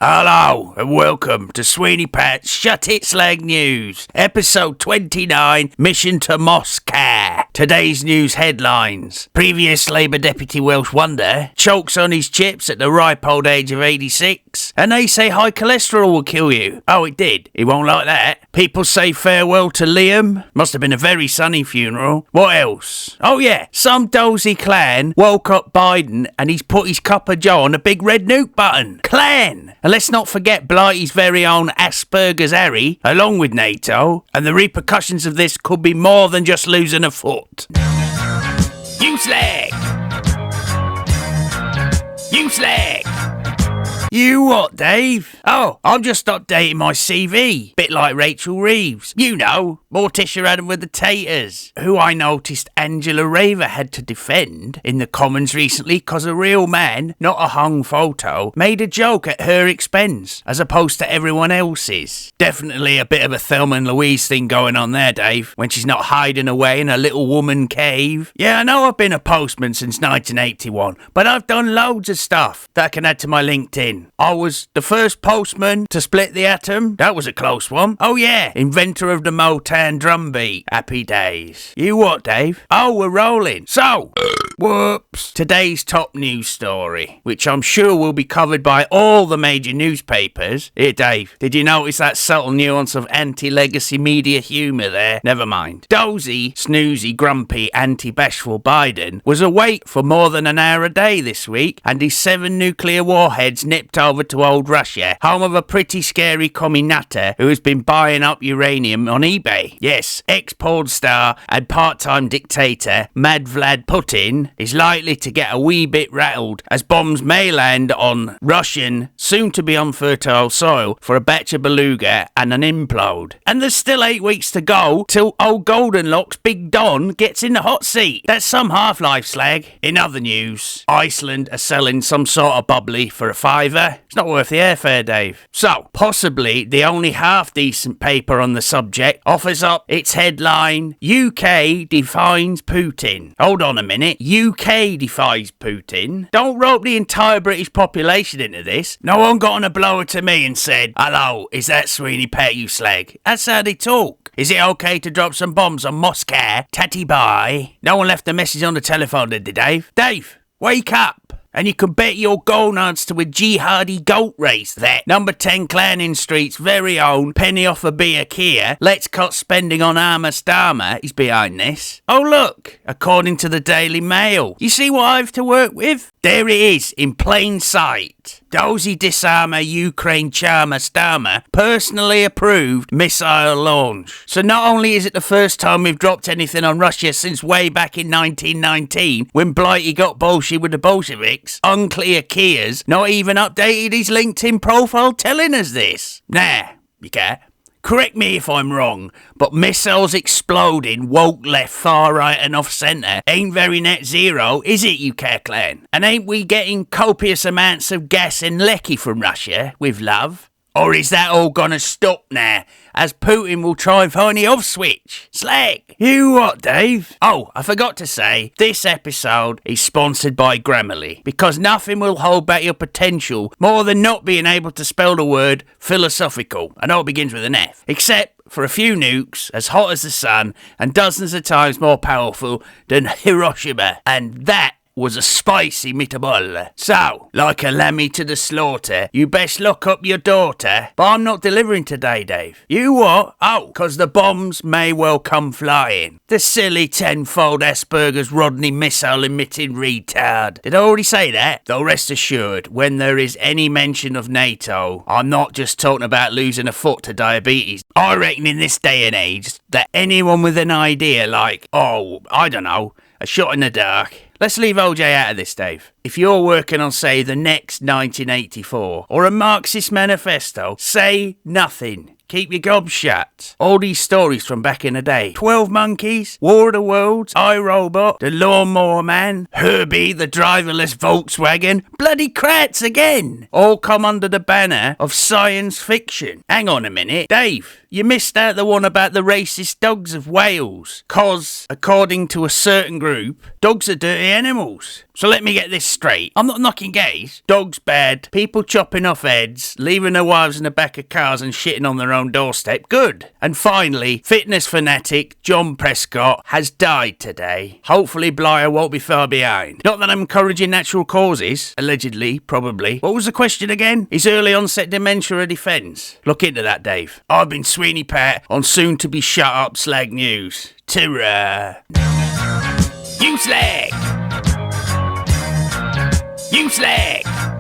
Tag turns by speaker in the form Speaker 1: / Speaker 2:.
Speaker 1: Hello and welcome to Sweeney Pat's Shut It Slag News, episode 29, Mission to Moscow. Today's news headlines. Previous Labour Deputy Welsh Wonder chokes on his chips at the ripe old age of 86, and they say high cholesterol will kill you. Oh, it did. He won't like that. People say farewell to Liam. Must have been a very sunny funeral. What else? Oh yeah, some dozy clan woke up Biden and he's put his cup of joe on a big red nuke button. Clan! And let's not forget Blighty's very own Asperger's Harry, along with NATO, and the repercussions of this could be more than just losing a foot. You slag! You slag! You what, Dave? Oh, I'm just updating my CV. Bit like Rachel Reeves. You know, Morticia Adam with the taters, who I noticed Angela Raver had to defend in the Commons recently because a real man, not a hung photo, made a joke at her expense, as opposed to everyone else's. Definitely a bit of a Thelma and Louise thing going on there, Dave, when she's not hiding away in a little woman cave. Yeah, I know I've been a postman since 1981, but I've done loads of stuff that I can add to my LinkedIn. I was the first postman to split the atom. That was a close one. Oh yeah, inventor of the Motown drum beat. Happy days. You what, Dave? Oh, we're rolling. So, whoops. Today's top news story, which I'm sure will be covered by all the major newspapers. Here, Dave, did you notice that subtle nuance of anti-legacy media humour there? Never mind. Dozy, snoozy, grumpy, anti-bashful Biden was awake for more than an hour a day this week, and his 7 nuclear warheads nipped over to old Russia, home of a pretty scary commie nutter who has been buying up uranium on eBay. Yes, ex-porn star and part-time dictator Mad Vlad Putin is likely to get a wee bit rattled as bombs may land on Russian, soon-to-be unfertile soil for a batch of beluga and an implode. And there's still 8 weeks to go till old Golden Locks Big Don gets in the hot seat. That's some half-life, slag. In other news, Iceland are selling some sort of bubbly for a £5. It's not worth the airfare, Dave. So, possibly the only half-decent paper on the subject offers up its headline, UK defines Putin. Hold on a minute, UK defies Putin? Don't rope the entire British population into this. No one got on a blower to me and said, hello, is that Sweeney Pat, you slag? That's how they talk. Is it okay to drop some bombs on Moscow? Tatty bye. No one left a message on the telephone, did they, Dave? Dave, wake up. And you can bet your gonads to a jihadi goat race that number 10 Clanning Street's very own penny off a beer Kia, let's cut spending on Armour Starmer is behind this. Oh look, according to the Daily Mail. You see what I've to work with? There it is, in plain sight. Dozy Disarmer Ukraine Charmer Starmer personally approved missile launch. So not only is it the first time we've dropped anything on Russia since way back in 1919 when Blighty got bullshit with the Bolsheviks, unclear Kia's not even updated his LinkedIn profile telling us this. Nah, you can't. Correct me if I'm wrong, but missiles exploding woke left, far right and off centre ain't very net zero, is it, UK clan? And ain't we getting copious amounts of gas and lecky from Russia with love? Or is that all gonna stop now, as Putin will try and find the off switch? Slag! You what, Dave? Oh, I forgot to say, this episode is sponsored by Grammarly, because nothing will hold back your potential more than not being able to spell the word philosophical. I know it begins with an F. Except for a few nukes, as hot as the sun, and dozens of times more powerful than Hiroshima. And that was a spicy meatball. So, like a lammy to the slaughter, you best lock up your daughter. But I'm not delivering today, Dave. You what? Oh, 'cause the bombs may well come flying. The silly tenfold Asperger's Rodney missile-emitting retard. Did I already say that? Though rest assured, when there is any mention of NATO, I'm not just talking about losing a foot to diabetes. I reckon in this day and age, that anyone with an idea like, oh, I don't know, a shot in the dark. Let's leave OJ out of this, Dave. If you're working on, say, the next 1984 or a Marxist manifesto, say nothing. Keep your gob shut. All these stories from back in the day. 12 Monkeys, War of the Worlds, iRobot, The Lawnmower Man, Herbie the driverless Volkswagen, bloody Kratz again. All come under the banner of science fiction. Hang on a minute, Dave. You missed out the one about the racist dogs of Wales. 'Cause, according to a certain group, dogs are dirty animals. So let me get this straight. I'm not knocking gays. Dogs bad. People chopping off heads, leaving their wives in the back of cars and shitting on their own doorstep. Good. And finally, fitness fanatic John Prescott has died today. Hopefully Blyer won't be far behind. Not that I'm encouraging natural causes. Allegedly, probably. What was the question again? Is early onset dementia a defence? Look into that, Dave. I've been Sweeney Pat on soon to be shut up Slag News. Ta-ra. You Slag! You Slag!